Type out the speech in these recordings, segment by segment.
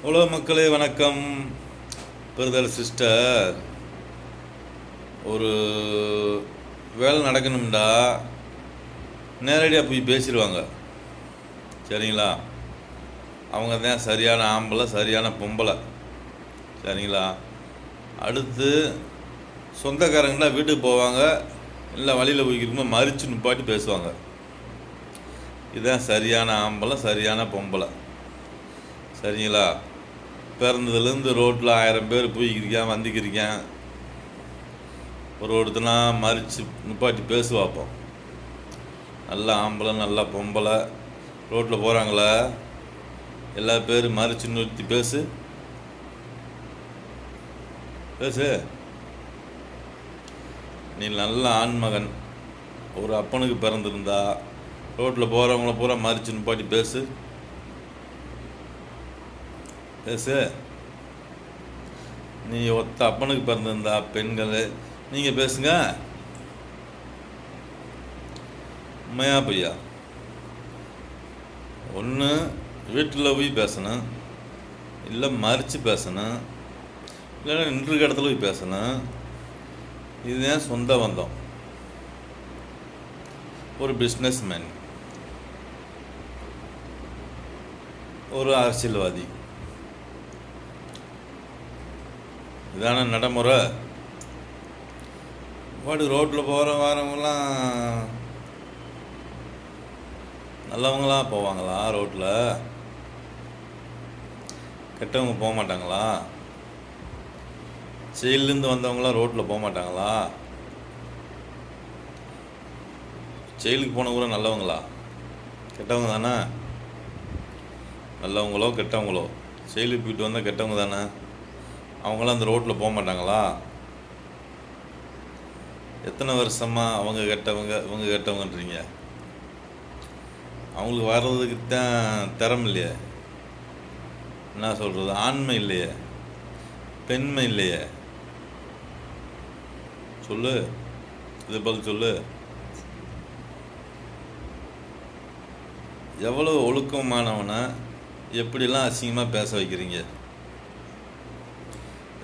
உலக மக்களே வணக்கம். பிரதர் சிஸ்டர், ஒரு வேலை நடக்கணும்டா நேரடியாக போய் பேசிடுவாங்க. சரிங்களா? அவங்க தான் சரியான ஆம்பளை, சரியான பொம்பளை. சரிங்களா? அடுத்து சொந்தக்காரங்களாம் வீட்டுக்கு போவாங்க, இல்லை வழியில் போய்க்கிறோமோ மறித்து நிப்பாட்டி பேசுவாங்க. இதுதான் சரியான ஆம்பளை, சரியான பொம்பளை. சரிங்களா? பிறந்ததுலேருந்து ரோட்டில் 1000 பேர் போய்க்கிருக்கேன், வந்துக்கிருக்கேன். ஒருத்தனா மறித்து நிப்பாட்டி பேசுவாப்போம். நல்லா ஆம்பளை, நல்லா பொம்பளை ரோட்டில் போகிறாங்களா, எல்லா பேரும் மறித்து நிறுத்தி பேசு. நீ நல்ல ஆண்மகன், ஒரு அப்பனுக்கு பிறந்திருந்தா ரோட்டில் போகிறவங்கள பூரா மறித்து நிப்பாட்டி பேசு. நீ ஒத்த அப்பனுக்கு பிறந்திருந்தா பெண்கள் நீங்கள் பேசுங்க. உண்மையா பையா? ஒன்று வீட்டில் போய் பேசணும், இல்லை மறித்து பேசணும், இல்லைன்னா நின்று இடத்துல போய் பேசணும். இதுதான் சொந்த பந்தம். ஒரு பிஸ்னஸ் மேன், ஒரு அரசியல்வாதி, இதான நடைமுறை. பாட்டு ரோட்டில் போகிற வரவங்களாம் நல்லவங்களாம் போவாங்களா? ரோட்டில் கெட்டவங்க போக மாட்டாங்களா? செயலேருந்து வந்தவங்களாம் ரோட்டில் போக மாட்டாங்களா? செயலுக்கு போன கூட நல்லவங்களா? கெட்டவங்க தானே. நல்லவங்களோ கெட்டவங்களோ செயலுக்கு போயிட்டு வந்தால் கெட்டவங்க தானே. அவங்களாம் அந்த ரோட்டில் போக மாட்டாங்களா? எத்தனை வருஷமாக அவங்க கெட்டவங்க இவங்க கெட்டவங்கன்றீங்க? அவங்களுக்கு வர்றதுக்கு தான் திறமை இல்லையே, என்ன சொல்கிறது, ஆண்மை இல்லையே, பெண்மை இல்லையே. சொல்லு, இது பதில் சொல்லு. எவ்வளோ ஒழுக்கமானவனை எப்படிலாம் அசிங்கமாக பேச வைக்கிறீங்க?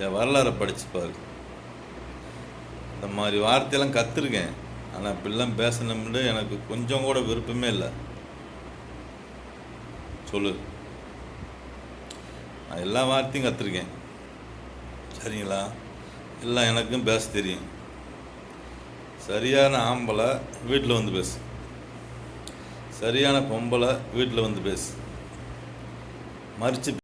என் வரலாறை படிச்சுப்பாரு. இந்த மாதிரி வார்த்தையெல்லாம் கற்றுருக்கேன், ஆனால் இப்படிலாம் பேசணும்னு எனக்கு கொஞ்சம் கூட விருப்பமே இல்லை. சொல்லு. நான் எல்லா வார்த்தையும் கற்றுருக்கேன். சரிங்களா? எல்லாம் எனக்கும் பேச தெரியும். சரியான ஆம்பளை வீட்டில் வந்து பேசு, சரியான பொம்பளை வீட்டில் வந்து பேசு. மறித்து